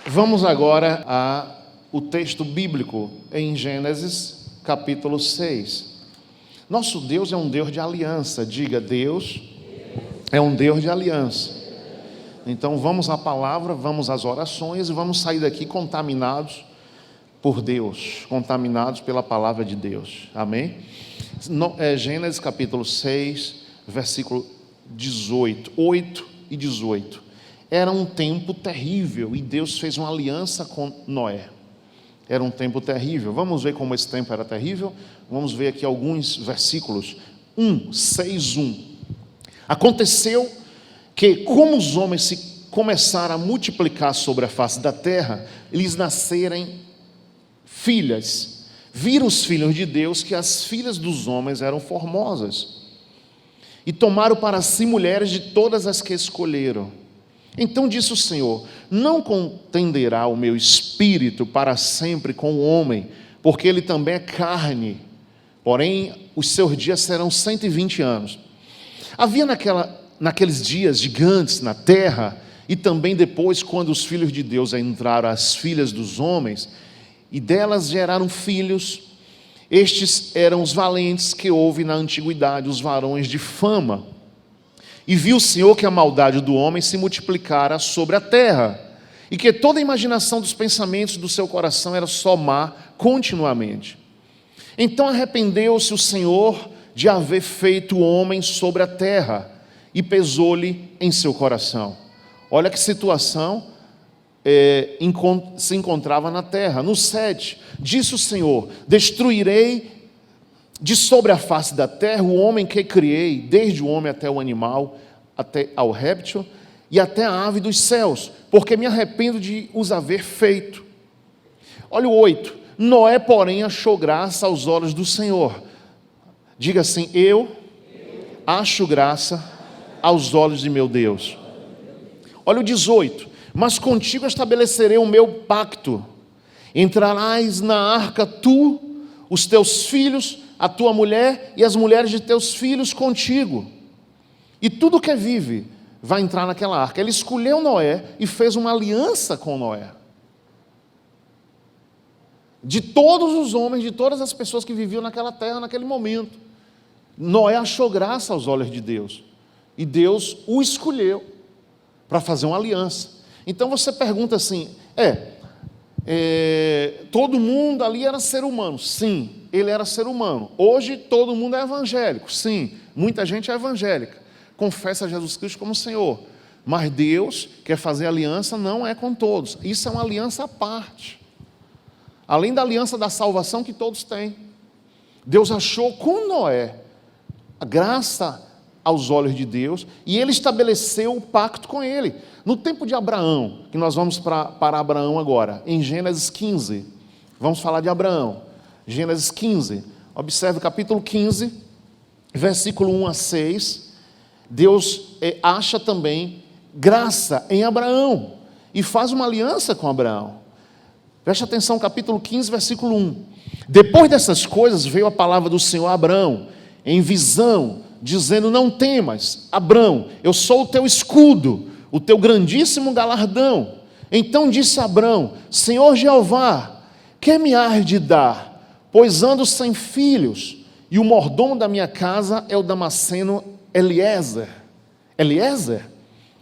Vamos agora ao texto bíblico em Gênesis capítulo 6. Nosso Deus é um Deus de aliança. Diga, Deus é um Deus de aliança. Então vamos à palavra, vamos às orações e vamos sair daqui contaminados por Deus, contaminados pela palavra de Deus. Amém? Gênesis capítulo 6, versículo 18, 8 e 18. Era um tempo terrível e Deus fez uma aliança com Noé. Era um tempo terrível. Vamos ver como esse tempo era terrível? Vamos ver aqui alguns versículos. 6:1. Aconteceu que, como os homens se começaram a multiplicar sobre a face da terra, lhes nascerem filhas. Viram os filhos de Deus que as filhas dos homens eram formosas, e tomaram para si mulheres de todas as que escolheram. Então disse o Senhor: não contenderá o meu espírito para sempre com o homem, porque ele também é carne, porém os seus dias serão 120 anos. Havia naqueles dias gigantes na terra, e também depois, quando os filhos de Deus entraram as filhas dos homens, e delas geraram filhos. Estes eram os valentes que houve na antiguidade, os varões de fama. E viu o Senhor que a maldade do homem se multiplicara sobre a terra, e que toda a imaginação dos pensamentos do seu coração era só má continuamente. Então arrependeu-se o Senhor de haver feito o homem sobre a terra, e pesou-lhe em seu coração. Olha que situação se encontrava na terra. No 7, disse o Senhor: destruirei de sobre a face da terra o homem que criei, desde o homem até o animal, até ao réptil e até a ave dos céus, porque me arrependo de os haver feito. Olha o 8. Noé, porém, achou graça aos olhos do Senhor. Diga assim: eu acho graça aos olhos de meu Deus. Olha o 18. Mas contigo estabelecerei o meu pacto. Entrarás na arca tu, os teus filhos, a tua mulher e as mulheres de teus filhos contigo. E tudo que vive vai entrar naquela arca. Ele escolheu Noé e fez uma aliança com Noé. De todos os homens, de todas as pessoas que viviam naquela terra naquele momento, Noé achou graça aos olhos de Deus. E Deus o escolheu para fazer uma aliança. Então você pergunta assim: todo mundo ali era ser humano? Sim, ele era ser humano. Hoje todo mundo é evangélico? Sim, muita gente é evangélica, confessa Jesus Cristo como Senhor. Mas Deus quer fazer aliança, não é com todos. Isso é uma aliança à parte, além da aliança da salvação que todos têm. Deus achou com Noé a graça aos olhos de Deus, e ele estabeleceu o pacto com ele. No tempo de Abraão, que nós vamos para Abraão agora, em Gênesis 15, vamos falar de Abraão. Gênesis 15, observe o capítulo 15, versículo 1 a 6, Deus acha também graça em Abraão, e faz uma aliança com Abraão. Preste atenção, capítulo 15, versículo 1. Depois dessas coisas veio a palavra do Senhor a Abraão, em visão, dizendo: não temas, Abrão, eu sou o teu escudo, o teu grandíssimo galardão. Então disse Abrão: Senhor Jeová, que me hás de dar? Pois ando sem filhos, e o mordomo da minha casa é o Damasceno Eliezer.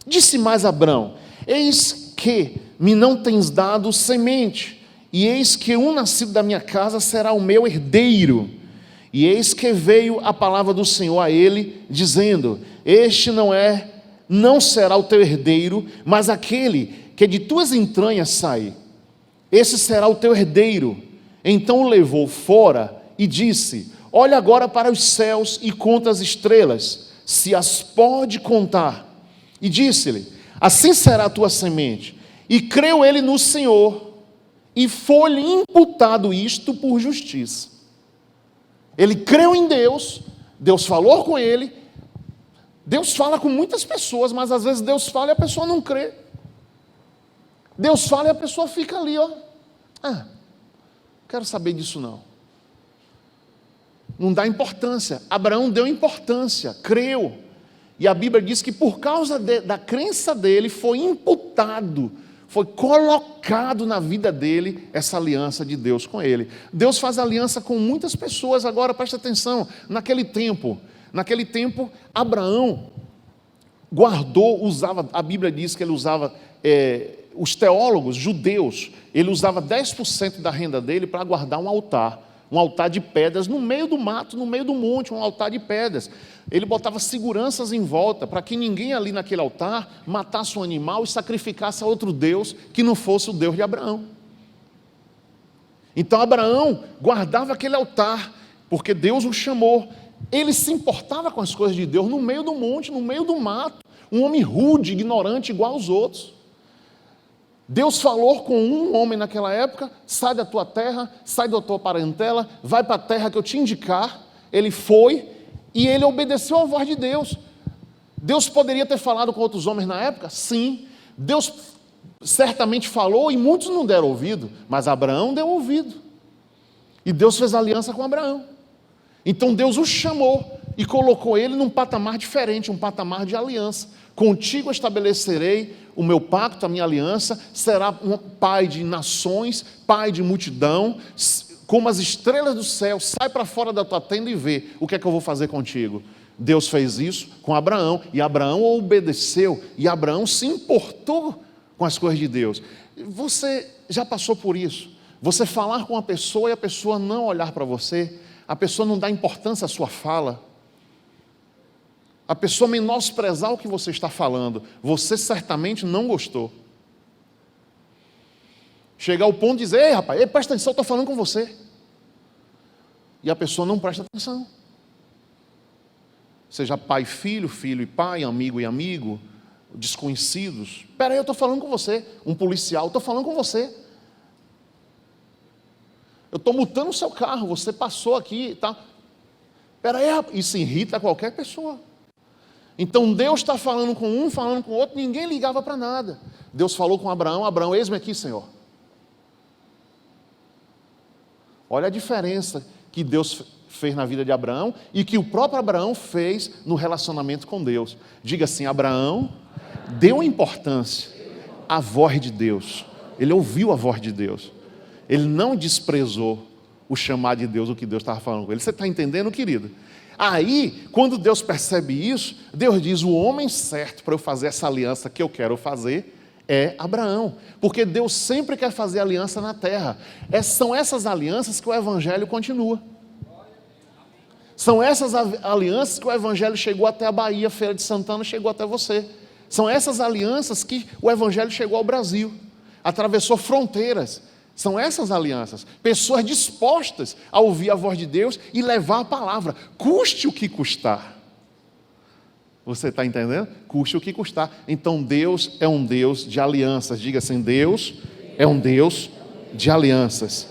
Disse mais Abrão: eis que me não tens dado semente, e eis que um nascido da minha casa será o meu herdeiro. E eis que veio a palavra do Senhor a ele, dizendo: este não será o teu herdeiro, mas aquele que de tuas entranhas sai, esse será o teu herdeiro. Então o levou fora e disse: olha agora para os céus e conta as estrelas, se as pode contar. E disse-lhe: assim será a tua semente. E creu ele no Senhor, e foi-lhe imputado isto por justiça. Ele creu em Deus, Deus falou com ele. Deus fala com muitas pessoas, mas às vezes Deus fala e a pessoa não crê. Deus fala e a pessoa fica ali, quero saber disso não. Não dá importância. Abraão deu importância, creu. E a Bíblia diz que por causa da crença dele foi imputado foi colocado na vida dele essa aliança de Deus com ele. Deus faz aliança com muitas pessoas. Agora, presta atenção, naquele tempo, Abraão a Bíblia diz que ele usava, os teólogos judeus, ele usava 10% da renda dele para guardar um altar de pedras, no meio do mato, no meio do monte, um altar de pedras. Ele botava seguranças em volta, para que ninguém ali naquele altar matasse um animal e sacrificasse a outro Deus, que não fosse o Deus de Abraão. Então Abraão guardava aquele altar, porque Deus o chamou. Ele se importava com as coisas de Deus, no meio do monte, no meio do mato, um homem rude, ignorante, igual aos outros. Deus falou com um homem naquela época: sai da tua terra, sai da tua parentela, vai para a terra que eu te indicar. Ele foi e ele obedeceu à voz de Deus. Deus poderia ter falado com outros homens na época? Sim. Deus certamente falou e muitos não deram ouvido, mas Abraão deu ouvido. E Deus fez aliança com Abraão. Então Deus o chamou e colocou ele num patamar diferente, um patamar de aliança. Contigo estabelecerei o meu pacto, a minha aliança, será um pai de nações, pai de multidão, como as estrelas do céu. Sai para fora da tua tenda e vê o que é que eu vou fazer contigo. Deus fez isso com Abraão, e Abraão obedeceu, e Abraão se importou com as coisas de Deus. Você já passou por isso? Você falar com uma pessoa e a pessoa não olhar para você, a pessoa não dá importância à sua fala, a pessoa menosprezar o que você está falando, você certamente não gostou. Chegar ao ponto de dizer: ei rapaz, presta atenção, eu estou falando com você. E a pessoa não presta atenção. Seja pai e filho, filho e pai, amigo e amigo, desconhecidos. Espera aí, eu estou falando com você. Um policial, estou falando com você. Eu estou multando o seu carro, você passou aqui e tal. Espera aí, rapaz. Isso irrita qualquer pessoa. Então Deus está falando com um, falando com o outro, ninguém ligava para nada. Deus falou com Abraão: Abraão, eis-me aqui, Senhor. Olha a diferença que Deus fez na vida de Abraão e que o próprio Abraão fez no relacionamento com Deus. Diga assim: Abraão deu importância à voz de Deus. Ele ouviu a voz de Deus. Ele não desprezou o chamado de Deus, o que Deus estava falando com ele. Você está entendendo, querido? Aí, quando Deus percebe isso, Deus diz: o homem certo para eu fazer essa aliança que eu quero fazer é Abraão, porque Deus sempre quer fazer aliança na terra. São essas alianças que o Evangelho continua. São essas alianças que o Evangelho chegou até a Bahia, Feira de Santana, chegou até você. São essas alianças que o Evangelho chegou ao Brasil, atravessou fronteiras. São essas alianças, pessoas dispostas a ouvir a voz de Deus e levar a palavra, custe o que custar. Você está entendendo? Custe o que custar. Então Deus é um Deus de alianças. Diga assim: Deus é um Deus de alianças.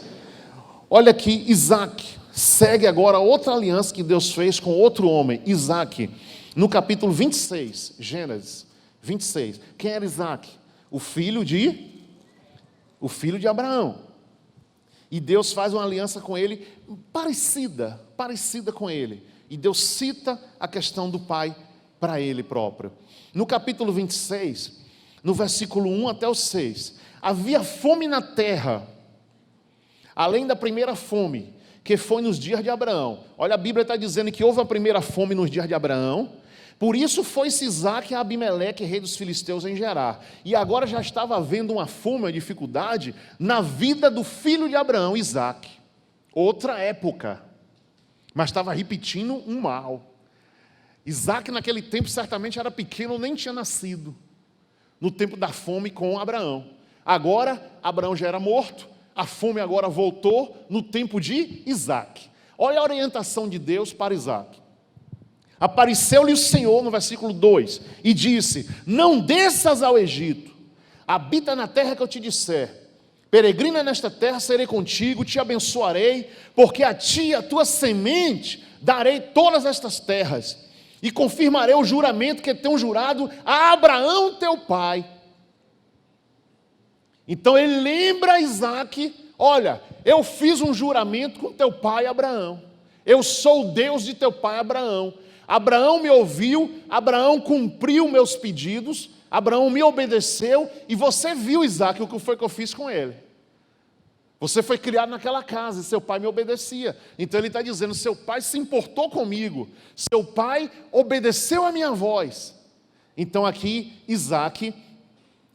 Olha aqui, Isaac segue agora outra aliança que Deus fez com outro homem, Isaac, no capítulo 26, Gênesis 26. Quem era Isaac? O filho de Abraão. E Deus faz uma aliança com ele parecida com ele. E Deus cita a questão do pai para ele próprio. No capítulo 26, no versículo 1 até o 6, havia fome na terra, além da primeira fome, que foi nos dias de Abraão. Olha, a Bíblia está dizendo que houve a primeira fome nos dias de Abraão. Por isso foi-se Isaac a Abimeleque, rei dos filisteus, em Gerar. E agora já estava havendo uma fome, uma dificuldade na vida do filho de Abraão, Isaac. Outra época, mas estava repetindo um mal. Isaac naquele tempo certamente era pequeno, nem tinha nascido, no tempo da fome com Abraão. Agora, Abraão já era morto, a fome agora voltou no tempo de Isaac. Olha a orientação de Deus para Isaac. Apareceu-lhe o Senhor, no versículo 2, e disse: não desças ao Egito, habita na terra que eu te disser, peregrina nesta terra, serei contigo, te abençoarei, porque a ti e a tua semente darei todas estas terras, e confirmarei o juramento que tenho jurado a Abraão teu pai. Então ele lembra a Isaac: olha, eu fiz um juramento com teu pai Abraão, eu sou o Deus de teu pai Abraão. Abraão me ouviu, Abraão cumpriu meus pedidos, Abraão me obedeceu e você viu, Isaac, o que foi que eu fiz com ele. Você foi criado naquela casa e seu pai me obedecia. Então ele está dizendo, seu pai se importou comigo, seu pai obedeceu a minha voz. Então aqui Isaac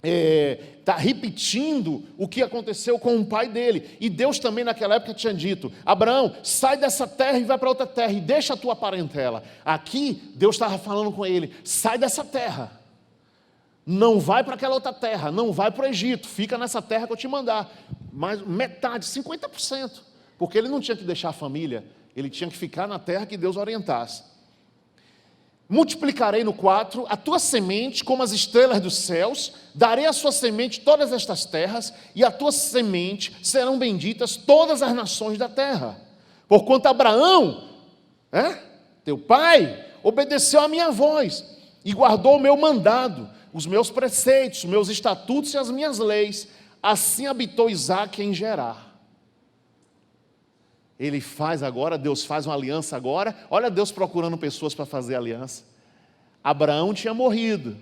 está repetindo o que aconteceu com o pai dele. E Deus também naquela época tinha dito, Abraão, sai dessa terra e vai para outra terra e deixa a tua parentela. Aqui Deus estava falando com ele, sai dessa terra. Não vai para aquela outra terra, não vai para o Egito, fica nessa terra que eu te mandar. Mas metade, 50%, porque ele não tinha que deixar a família, ele tinha que ficar na terra que Deus orientasse. Multiplicarei no 4 a tua semente como as estrelas dos céus, darei a sua semente todas estas terras, e a tua semente serão benditas todas as nações da terra. Porquanto Abraão, teu pai, obedeceu a minha voz, e guardou o meu mandado, os meus preceitos, os meus estatutos e as minhas leis. Assim habitou Isaque em Gerar. Ele faz agora, Deus faz uma aliança agora. Olha Deus procurando pessoas para fazer aliança. Abraão tinha morrido.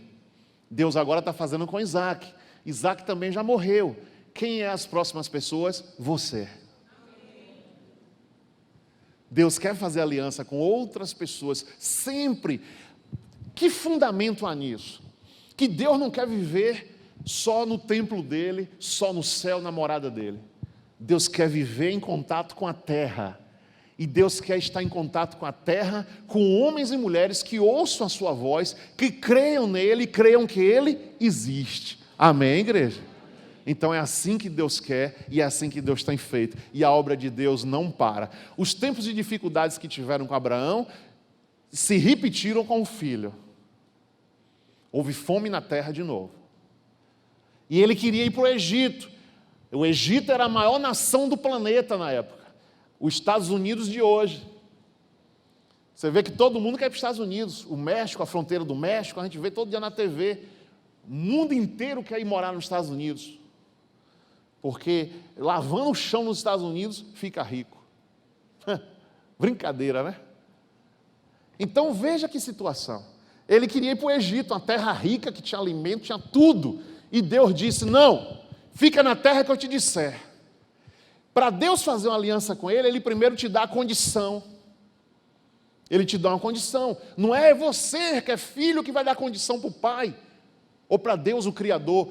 Deus agora está fazendo com Isaque. Isaque também já morreu. Quem é as próximas pessoas? Você. Deus quer fazer aliança com outras pessoas. Sempre. Que fundamento há nisso? Que Deus não quer viver só no templo dele, só no céu, na morada dele. Deus quer viver em contato com a terra. E Deus quer estar em contato com a terra, com homens e mulheres que ouçam a sua voz, que creiam nele, creiam que ele existe. Amém, igreja? Então é assim que Deus quer e é assim que Deus tem feito. E a obra de Deus não para. Os tempos de dificuldades que tiveram com Abraão se repetiram com o filho. Houve fome na terra de novo. E ele queria ir para o Egito. O Egito era a maior nação do planeta na época. Os Estados Unidos de hoje. Você vê que todo mundo quer ir para os Estados Unidos. O México, a fronteira do México, a gente vê todo dia na TV. O mundo inteiro quer ir morar nos Estados Unidos. Porque lavando o chão nos Estados Unidos, fica rico. Brincadeira, né? Então veja que situação. Ele queria ir para o Egito, uma terra rica, que tinha alimento, tinha tudo. E Deus disse, não, fica na terra que eu te disser. Para Deus fazer uma aliança com ele, ele primeiro te dá a condição. Ele te dá uma condição. Não é você que é filho que vai dar condição para o pai. Ou para Deus, o Criador.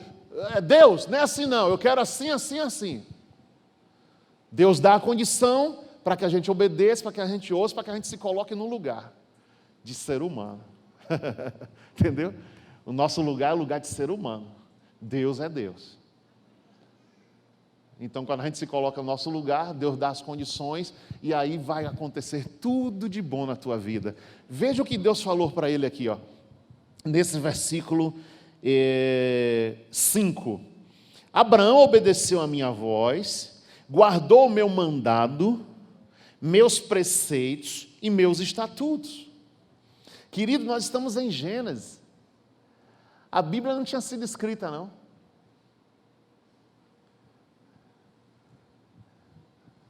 Deus, não é assim não, eu quero assim, assim, assim. Deus dá a condição para que a gente obedeça, para que a gente ouça, para que a gente se coloque no lugar de ser humano. Entendeu? O nosso lugar é o lugar de ser humano. Deus é Deus. Então quando a gente se coloca no nosso lugar, Deus dá as condições e aí vai acontecer tudo de bom na tua vida. Veja o que Deus falou para ele aqui, nesse versículo 5. Abraão obedeceu a minha voz, guardou o meu mandado, meus preceitos e meus estatutos. Querido, nós estamos em Gênesis. A Bíblia não tinha sido escrita, não.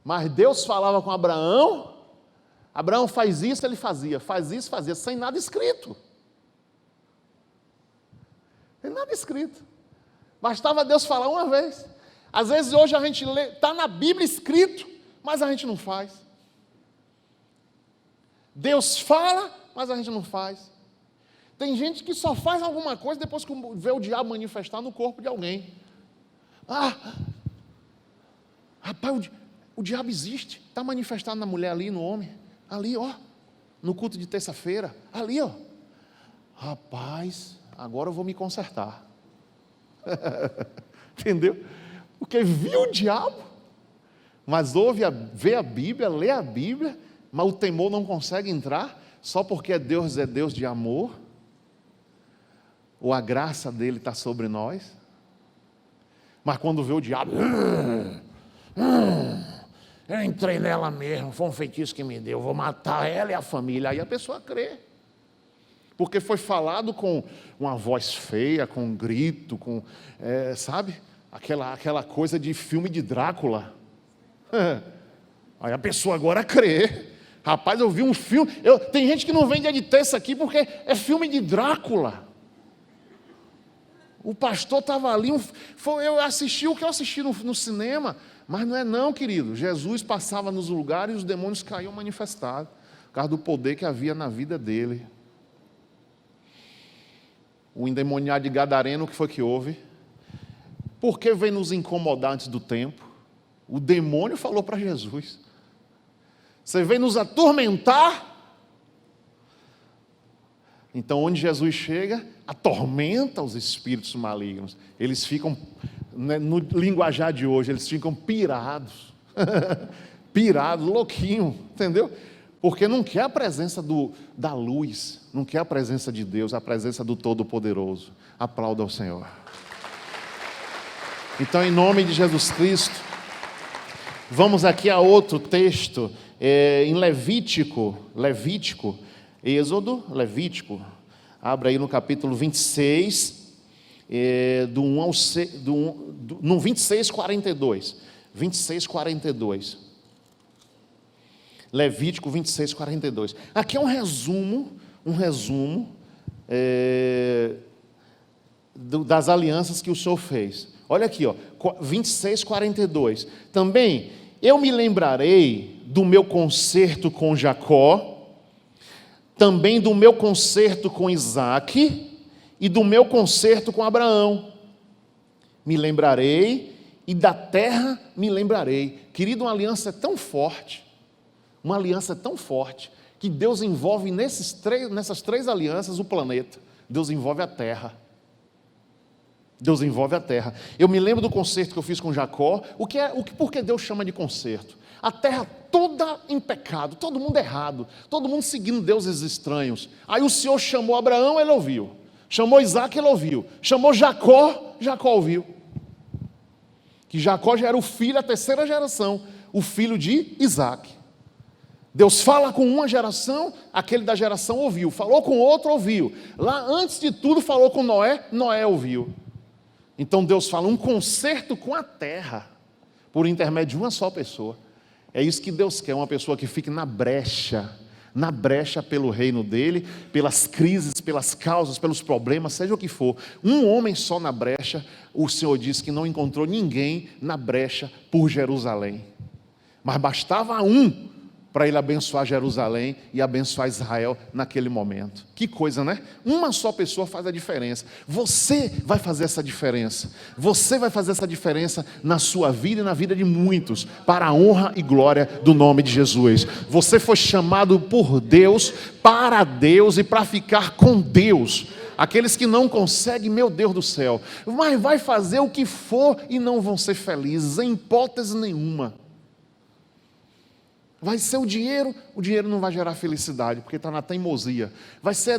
Mas Deus falava com Abraão. Abraão faz isso, ele fazia. Faz isso, fazia, sem nada escrito. Sem nada escrito. Bastava Deus falar uma vez. Às vezes hoje a gente lê, está na Bíblia escrito, mas a gente não faz. Deus fala, mas a gente não faz. Tem gente que só faz alguma coisa depois que vê o diabo manifestar no corpo de alguém. Rapaz, o diabo existe. Está manifestado na mulher ali, no homem. Ali, no culto de terça-feira. Ali, Rapaz, agora eu vou me consertar. Entendeu? Porque viu o diabo, mas vê a Bíblia, lê a Bíblia, mas o temor não consegue entrar, só porque é Deus de amor, ou a graça dele está sobre nós. Mas quando vê o diabo, eu entrei nela mesmo, foi um feitiço que me deu, vou matar ela e a família. Aí a pessoa crê, porque foi falado com uma voz feia, com um grito, com, sabe, aquela coisa de filme de Drácula. Aí a pessoa agora crê. Rapaz, eu vi um filme, tem gente que não vem dia de terça aqui porque é filme de Drácula. O pastor estava ali, eu assisti o que eu assisti no cinema, mas não é não, querido. Jesus passava nos lugares e os demônios caíam manifestados, por causa do poder que havia na vida dele. O endemoniado de Gadareno, o que foi que houve? Por que vem nos incomodar antes do tempo? O demônio falou para Jesus: você vem nos atormentar? Então, onde Jesus chega, atormenta os espíritos malignos. Eles ficam, no linguajar de hoje, eles ficam pirados. Pirados, louquinho, entendeu? Porque não quer a presença da luz, não quer a presença de Deus, a presença do Todo-Poderoso. Aplauda ao Senhor. Então, em nome de Jesus Cristo, vamos aqui a outro texto, em Levítico, Êxodo, Levítico, abra aí no capítulo 26, no 26, 42. 26, 42. Levítico 26, 42. Aqui é um resumo das alianças que o Senhor fez. Olha aqui, 26, 42. Também eu me lembrarei do meu concerto com Jacó, também do meu concerto com Isaque e do meu concerto com Abraão. Me lembrarei e da terra me lembrarei. Querido, uma aliança é tão forte, que Deus envolve nessas três alianças o planeta. Deus envolve a terra. Eu me lembro do concerto que eu fiz com Jacó. Por que Deus chama de concerto? A terra toda em pecado, todo mundo errado, todo mundo seguindo deuses estranhos. Aí o Senhor chamou Abraão, ele ouviu. Chamou Isaque, ele ouviu. Chamou Jacó, Jacó ouviu. Que Jacó já era o filho, a terceira geração, o filho de Isaque. Deus fala com uma geração, aquele da geração ouviu. Falou com outro, ouviu. Lá antes de tudo falou com Noé, Noé ouviu. Então Deus fala um concerto com a terra, por intermédio de uma só pessoa. É isso que Deus quer, uma pessoa que fique na brecha pelo reino dele, pelas crises, pelas causas, pelos problemas, seja o que for. Um homem só na brecha, o Senhor disse que não encontrou ninguém na brecha por Jerusalém. Mas bastava um para ele abençoar Jerusalém e abençoar Israel naquele momento. Que coisa, né? Uma só pessoa faz a diferença. Você vai fazer essa diferença. Você vai fazer essa diferença na sua vida e na vida de muitos, para a honra e glória do nome de Jesus. Você foi chamado por Deus, para Deus e para ficar com Deus. Aqueles que não conseguem, meu Deus do céu, mas vai fazer o que for e não vão ser felizes, em hipótese nenhuma. Vai ser o dinheiro não vai gerar felicidade, porque está na teimosia. Vai ser a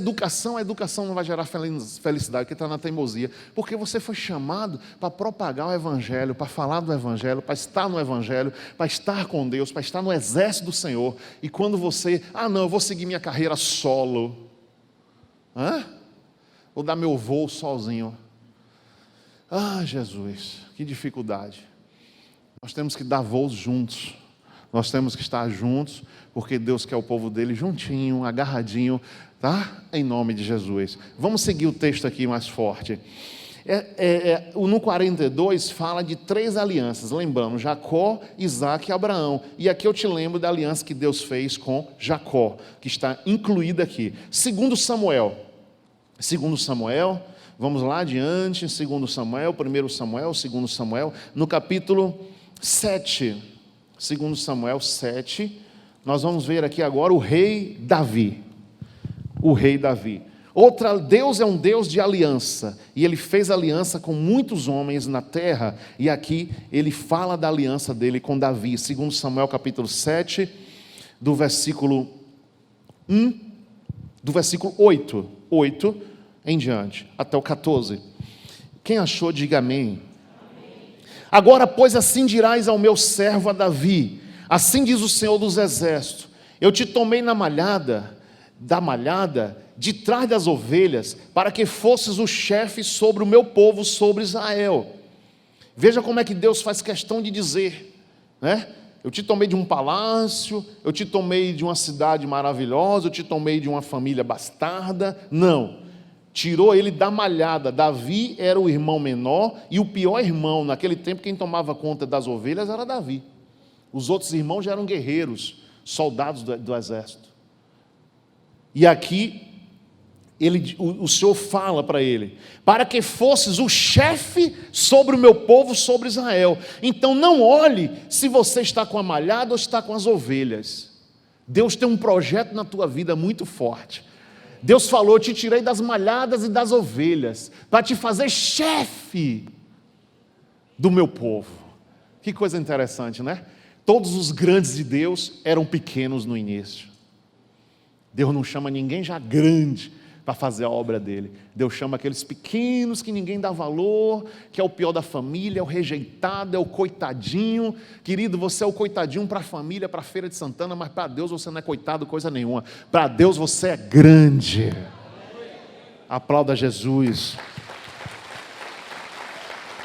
educação não vai gerar felicidade, porque está na teimosia. Porque você foi chamado para propagar o Evangelho, para falar do Evangelho, para estar no Evangelho, para estar com Deus, para estar no exército do Senhor. E quando você, não, eu vou seguir minha carreira solo. Vou dar meu voo sozinho. Jesus, que dificuldade. Nós temos que dar voos juntos. Nós temos que estar juntos, porque Deus quer o povo dele juntinho, agarradinho, tá? Em nome de Jesus. Vamos seguir o texto aqui mais forte. No 42 fala de 3 alianças, lembrando, Jacó, Isaque e Abraão. E aqui eu te lembro da aliança que Deus fez com Jacó, que está incluída aqui. Segundo Samuel, vamos lá adiante, segundo Samuel, 1 Samuel, 2 Samuel, no capítulo 7. Segundo Samuel 7, nós vamos ver aqui agora o rei Davi. Deus é um Deus de aliança, e Ele fez aliança com muitos homens na terra, e aqui Ele fala da aliança dele com Davi. Segundo Samuel capítulo 7, do versículo 8 em diante, até o 14. Quem achou, diga amém. Agora, pois, assim dirás ao meu servo a Davi, assim diz o Senhor dos Exércitos, eu te tomei da malhada, de trás das ovelhas, para que fosses o chefe sobre o meu povo, sobre Israel. Veja como é que Deus faz questão de dizer, né? Eu te tomei de um palácio, eu te tomei de uma cidade maravilhosa, eu te tomei de uma família bastarda. Não, tirou ele da malhada. Davi era o irmão menor e o pior irmão. Naquele tempo, quem tomava conta das ovelhas era Davi. Os outros irmãos já eram guerreiros, soldados do exército. E aqui, o Senhor fala para ele: para que fosses o chefe sobre o meu povo, sobre Israel. Então não olhe se você está com a malhada ou está com as ovelhas. Deus tem um projeto na tua vida muito forte. Deus falou: eu te tirei das malhadas e das ovelhas, para te fazer chefe do meu povo. Que coisa interessante, né? Todos os grandes de Deus eram pequenos no início. Deus não chama ninguém já grande para fazer a obra dele. Deus chama aqueles pequenos que ninguém dá valor, que é o pior da família, é o rejeitado, é o coitadinho. Querido, você é o coitadinho para a família, para a Feira de Santana, mas para Deus você não é coitado coisa nenhuma. Para Deus você é grande. Aplauda Jesus.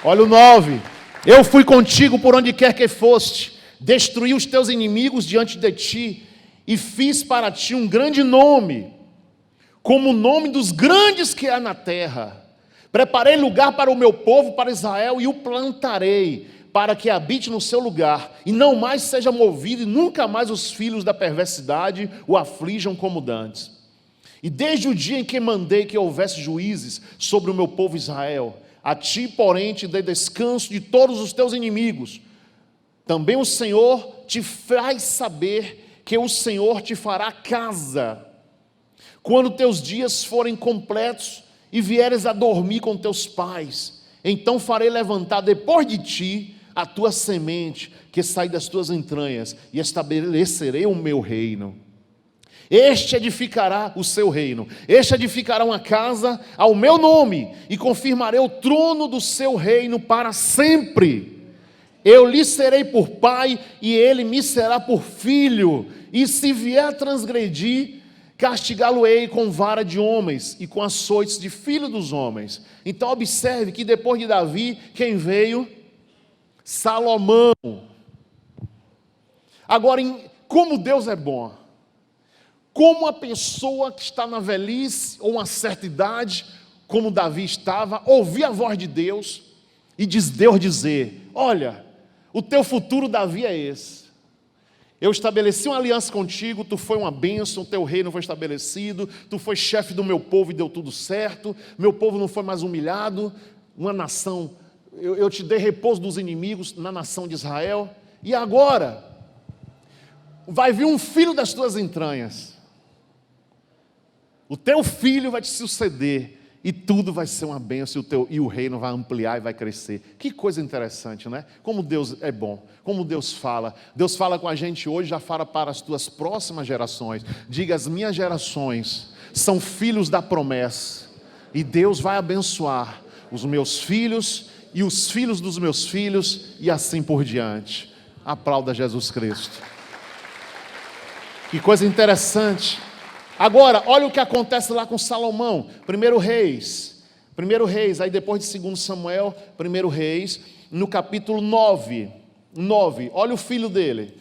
Olha o 9. Eu fui contigo por onde quer que foste, destruí os teus inimigos diante de ti, e fiz para ti um grande nome, como o nome dos grandes que há na terra. Preparei lugar para o meu povo, para Israel, e o plantarei, para que habite no seu lugar, e não mais seja movido, e nunca mais os filhos da perversidade o aflijam como dantes. E desde o dia em que mandei que houvesse juízes sobre o meu povo Israel, a ti, porém, te dei descanso de todos os teus inimigos. Também o Senhor te faz saber que o Senhor te fará casa, quando teus dias forem completos e vieres a dormir com teus pais. Então farei levantar depois de ti a tua semente, que sai das tuas entranhas, e estabelecerei o meu reino. Este edificará o seu reino, este edificará uma casa ao meu nome, e confirmarei o trono do seu reino para sempre. Eu lhe serei por pai, e ele me será por filho. E se vier a transgredir, castigá-lo-ei com vara de homens e com açoites de filho dos homens. Então observe que depois de Davi, quem veio? Salomão. Agora, como Deus é bom. Como a pessoa que está na velhice ou uma certa idade, como Davi estava, ouvir a voz de Deus e Deus dizer: olha, o teu futuro, Davi, é esse. Eu estabeleci uma aliança contigo, tu foi uma bênção, o teu reino foi estabelecido, tu foi chefe do meu povo e deu tudo certo, meu povo não foi mais humilhado, uma nação, eu te dei repouso dos inimigos na nação de Israel, e agora vai vir um filho das tuas entranhas, o teu filho vai te suceder, e tudo vai ser uma bênção, e o reino vai ampliar e vai crescer. Que coisa interessante, né? Como Deus é bom, como Deus fala. Deus fala com a gente hoje, já fala para as tuas próximas gerações. Diga: as minhas gerações são filhos da promessa, e Deus vai abençoar os meus filhos e os filhos dos meus filhos, e assim por diante. Aplauda Jesus Cristo. Que coisa interessante. Agora, olha o que acontece lá com Salomão. 1 Reis, aí depois de 2 Samuel, 1 Reis, no capítulo 9, olha o filho dele.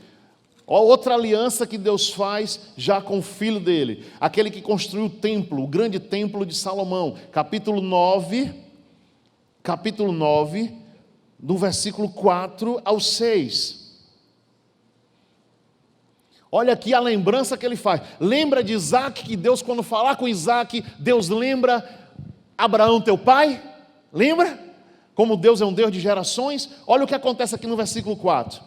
Olha outra aliança que Deus faz já com o filho dele, aquele que construiu o templo, o grande templo de Salomão. Capítulo 9, do versículo 4 ao 6. Olha aqui a lembrança que ele faz. Lembra de Isaac, que Deus, quando falar com Isaac, Deus lembra Abraão, teu pai? Lembra? Como Deus é um Deus de gerações. Olha o que acontece aqui no versículo 4.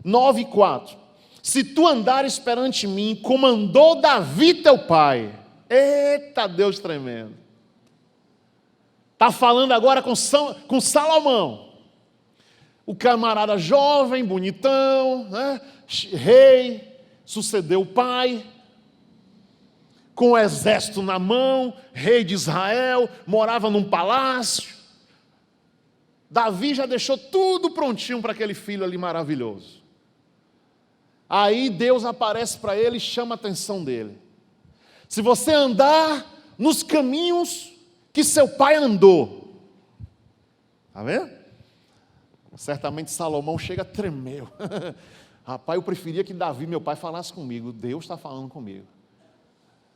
9:4. Se tu andares perante mim, como andou Davi, teu pai. Eita, Deus tremendo. Está falando agora com Salomão. O camarada jovem, bonitão, né? Rei. Sucedeu o pai, com o exército na mão, rei de Israel, morava num palácio. Davi já deixou tudo prontinho para aquele filho ali maravilhoso. Aí Deus aparece para ele e chama a atenção dele. Se você andar nos caminhos que seu pai andou, está vendo? Certamente Salomão chega, tremeu. Rapaz, eu preferia que Davi, meu pai, falasse comigo. Deus está falando comigo.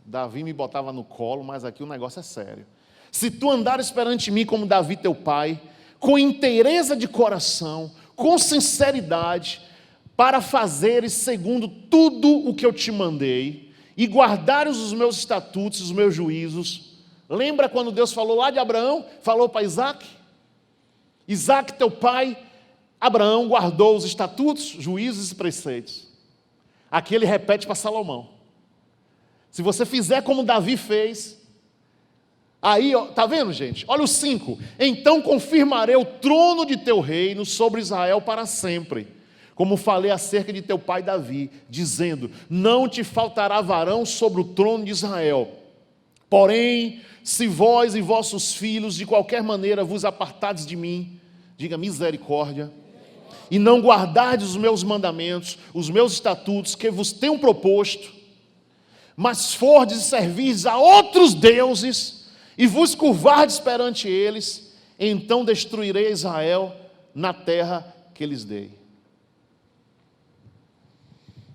Davi me botava no colo, mas aqui o negócio é sério. Se tu andares perante mim como Davi teu pai, com inteireza de coração, com sinceridade, para fazeres segundo tudo o que eu te mandei, e guardares os meus estatutos, os meus juízos. Lembra quando Deus falou lá de Abraão? Falou para Isaac? Isaac teu pai, Abraão guardou os estatutos, juízos e preceitos. Aqui ele repete para Salomão. Se você fizer como Davi fez, aí, ó, tá vendo, gente? Olha o 5. Então confirmarei o trono de teu reino sobre Israel para sempre, como falei acerca de teu pai Davi, dizendo: não te faltará varão sobre o trono de Israel. Porém, se vós e vossos filhos de qualquer maneira vos apartardes de mim, diga misericórdia, e não guardardes os meus mandamentos, os meus estatutos que vos tenho proposto, mas fordes e servirdes a outros deuses, e vos curvardes perante eles, então destruirei Israel na terra que lhes dei.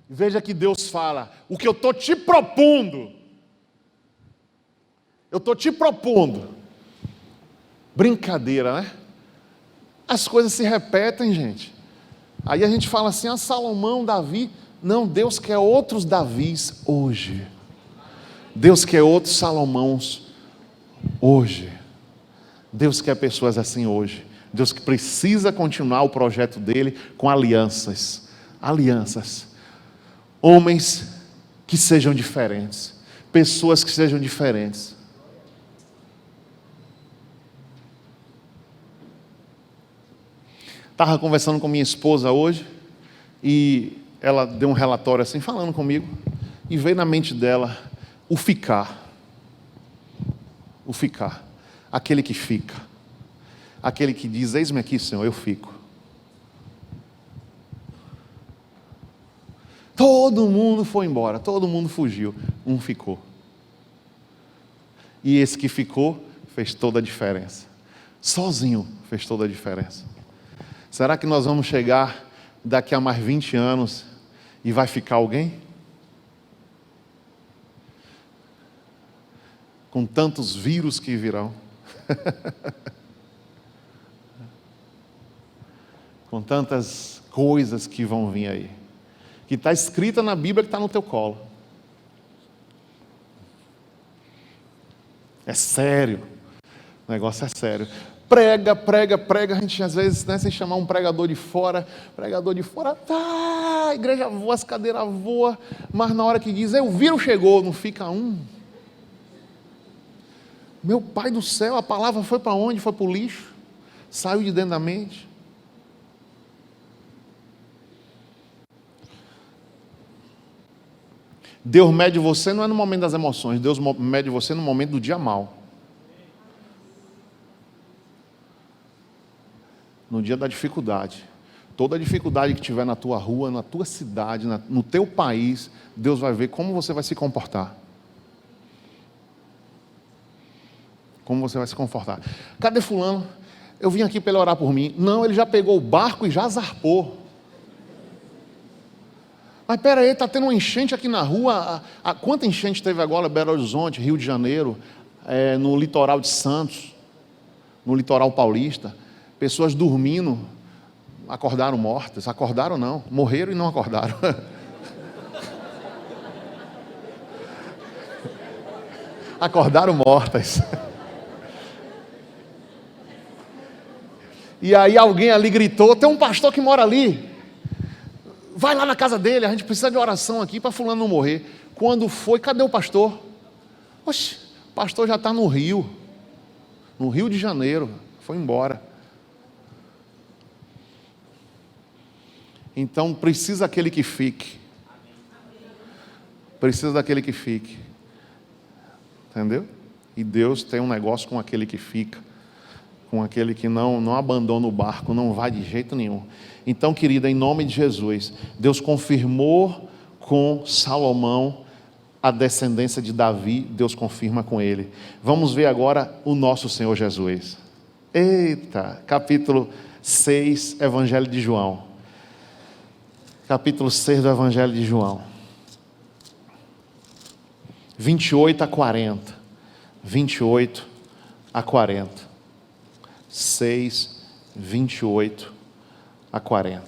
Veja que Deus fala: o que eu estou te propondo, brincadeira, né? As coisas se repetem, gente. Aí a gente fala assim: Salomão, Davi. Não, Deus quer outros Davis hoje. Deus quer outros Salomãos hoje. Deus quer pessoas assim hoje. Deus que precisa continuar o projeto dele com alianças. Homens que sejam diferentes. Pessoas que sejam diferentes. Estava conversando com minha esposa hoje, e ela deu um relatório assim, falando comigo, e veio na mente dela o ficar. O ficar. Aquele que fica. Aquele que diz: eis-me aqui, Senhor, eu fico. Todo mundo foi embora, todo mundo fugiu, um ficou. E esse que ficou fez toda a diferença. Sozinho fez toda a diferença. Será que nós vamos chegar daqui a mais 20 anos e vai ficar alguém? Com tantos vírus que virão. Com tantas coisas que vão vir aí. Que está escrita na Bíblia, que está no teu colo. É sério. O negócio é sério. Prega, a gente às vezes, né, sem chamar um pregador de fora, a igreja voa, as cadeiras voam, mas na hora que diz: o vírus chegou, não fica um. Meu pai do céu, a palavra foi para onde? Foi para o lixo, saiu de dentro da mente. Deus mede você não é no momento das emoções, Deus mede você no momento do dia mau. No dia da dificuldade. Toda a dificuldade que tiver na tua rua, na tua cidade, no teu país, Deus vai ver como você vai se comportar. Como você vai se comportar. Cadê fulano? Eu vim aqui para ele orar por mim. Não, ele já pegou o barco e já zarpou. Mas espera aí, está tendo uma enchente aqui na rua. Quanta enchente teve agora? Belo Horizonte, Rio de Janeiro, no litoral de Santos, no litoral paulista. Pessoas dormindo, acordaram mortas. Acordaram não, morreram e não acordaram. Acordaram mortas. E aí alguém ali gritou: tem um pastor que mora ali, vai lá na casa dele, a gente precisa de oração aqui para fulano não morrer. Quando foi, cadê o pastor? Oxe, o pastor já está no Rio de Janeiro, foi embora. Então precisa aquele que fique. Precisa daquele que fique. Entendeu? E Deus tem um negócio com aquele que fica. Com aquele que não abandona o barco, não vai de jeito nenhum. Então, querida, em nome de Jesus, Deus confirmou com Salomão a descendência de Davi, Deus confirma com ele. Vamos ver agora o nosso Senhor Jesus. Eita, capítulo 6, Evangelho de João. Capítulo 6 do Evangelho de João. 28 a 40. 28 a 40. 6, 28 a 40.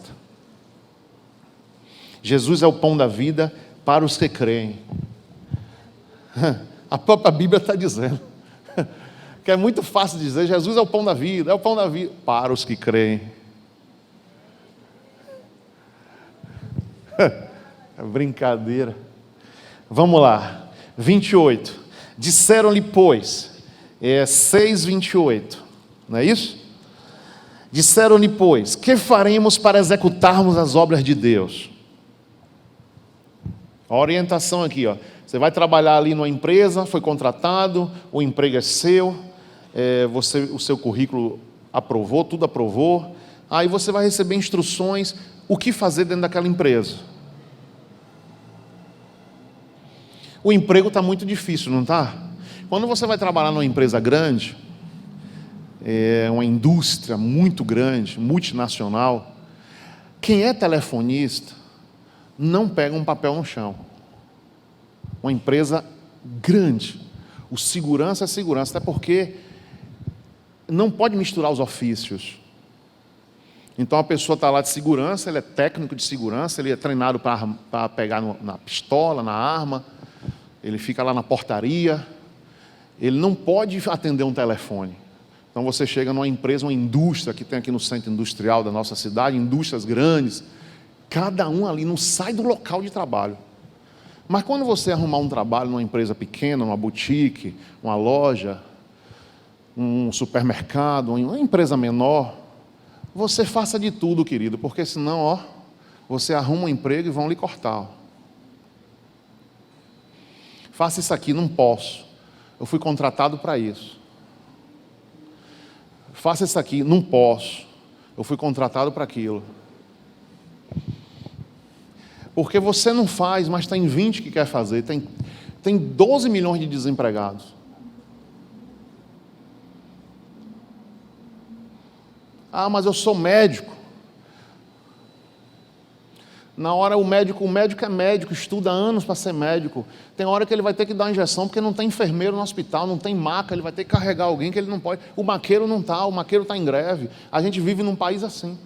Jesus é o pão da vida para os que creem. A própria Bíblia está dizendo. Que é muito fácil dizer, Jesus é o pão da vida, é o pão da vida, para os que creem. É brincadeira. Vamos lá, 28. Disseram-lhe, pois, 6:28, não é isso? Disseram-lhe, pois, que faremos para executarmos as obras de Deus? A orientação aqui, ó. Você vai trabalhar ali numa empresa, foi contratado, o emprego é seu, o seu currículo aprovou, tudo aprovou. Aí você vai receber instruções, o que fazer dentro daquela empresa. O emprego está muito difícil, não está? Quando você vai trabalhar numa empresa grande, uma indústria muito grande, multinacional, quem é telefonista não pega um papel no chão. Uma empresa grande, o segurança é segurança, até porque não pode misturar os ofícios. Então a pessoa está lá de segurança, ele é técnico de segurança, ele é treinado para pegar na pistola, na arma, ele fica lá na portaria, ele não pode atender um telefone. Então você chega numa empresa, uma indústria que tem aqui no centro industrial da nossa cidade, indústrias grandes, cada um ali não sai do local de trabalho. Mas quando você arrumar um trabalho numa empresa pequena, numa boutique, uma loja, um supermercado, uma empresa menor, você faça de tudo, querido, porque senão, você arruma um emprego e vão lhe cortar. Faça isso aqui, não posso. Eu fui contratado para isso. Faça isso aqui, não posso. Eu fui contratado para aquilo. Porque você não faz, mas tem 20 que quer fazer. Tem 12 milhões de desempregados. Ah, mas eu sou médico. Na hora o médico é médico, estuda anos para ser médico. Tem hora que ele vai ter que dar uma injeção porque não tem enfermeiro no hospital, não tem maca, ele vai ter que carregar alguém que ele não pode. O maqueiro não está, o maqueiro está em greve. A gente vive num país assim.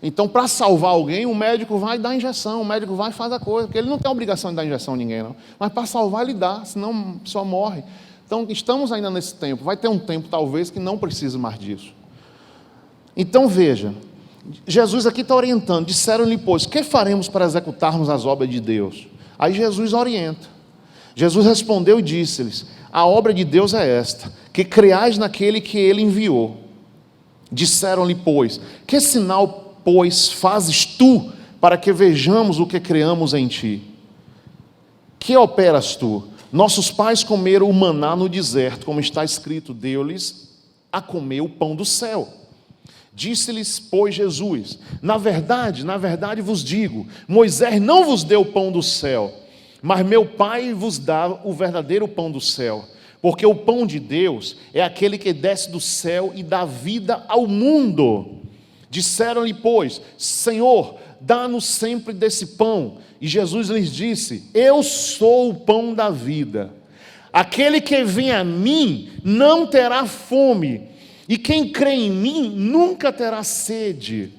Então, para salvar alguém, o médico vai dar injeção, o médico vai e faz a coisa, porque ele não tem a obrigação de dar injeção a ninguém, não. Mas para salvar, ele dá, senão a pessoa morre. Então, estamos ainda nesse tempo. Vai ter um tempo, talvez, que não precise mais disso. Então, veja, Jesus aqui está orientando. Disseram-lhe, pois, que faremos para executarmos as obras de Deus? Aí Jesus orienta. Jesus respondeu e disse-lhes, a obra de Deus é esta, que creais naquele que Ele enviou. Disseram-lhe, pois, que sinal pois fazes tu, para que vejamos o que creamos em ti? Que operas tu? Nossos pais comeram o maná no deserto, como está escrito, deu-lhes a comer o pão do céu. Disse-lhes, pois, Jesus, na verdade vos digo, Moisés não vos deu o pão do céu, mas meu Pai vos dá o verdadeiro pão do céu, porque o pão de Deus é aquele que desce do céu e dá vida ao mundo. Disseram-lhe, pois, Senhor, dá-nos sempre desse pão. E Jesus lhes disse, eu sou o pão da vida. Aquele que vem a mim não terá fome, e quem crê em mim nunca terá sede.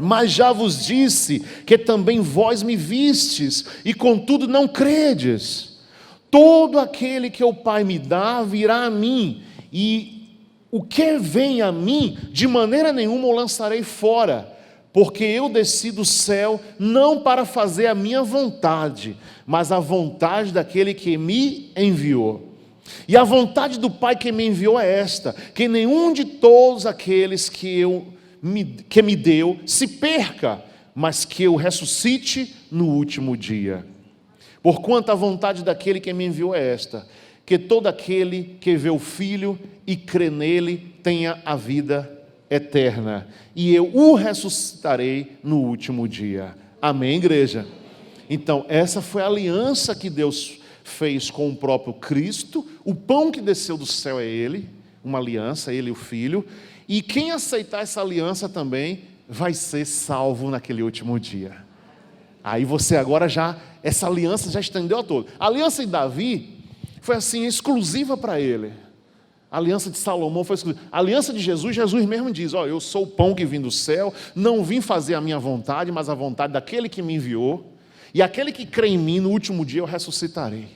Mas já vos disse que também vós me vistes, e contudo não credes. Todo aquele que o Pai me dá virá a mim, e o que vem a mim, de maneira nenhuma o lançarei fora, porque eu desci do céu não para fazer a minha vontade, mas a vontade daquele que me enviou. E a vontade do Pai que me enviou é esta, que nenhum de todos aqueles que me deu se perca, mas que eu ressuscite no último dia. Porquanto a vontade daquele que me enviou é esta, que todo aquele que vê o Filho e crê nele tenha a vida eterna, e eu o ressuscitarei no último dia. Amém, igreja? Então, essa foi a aliança que Deus fez com o próprio Cristo. O pão que desceu do céu é Ele, uma aliança, Ele e o Filho, e quem aceitar essa aliança também vai ser salvo naquele último dia. Aí você agora essa aliança já estendeu a todos. A aliança de Davi foi assim, exclusiva para ele. A aliança de Salomão foi exclusiva. A aliança de Jesus, Jesus mesmo diz, eu sou o pão que vim do céu, não vim fazer a minha vontade, mas a vontade daquele que me enviou, e aquele que crê em mim, no último dia eu ressuscitarei.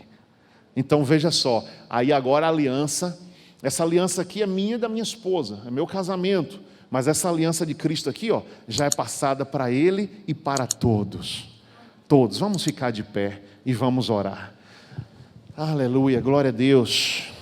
Então veja só, aí agora a aliança, essa aliança aqui é minha e da minha esposa, é meu casamento, mas essa aliança de Cristo aqui, já é passada para ele e para todos. Todos, vamos ficar de pé e vamos orar. Aleluia, glória a Deus.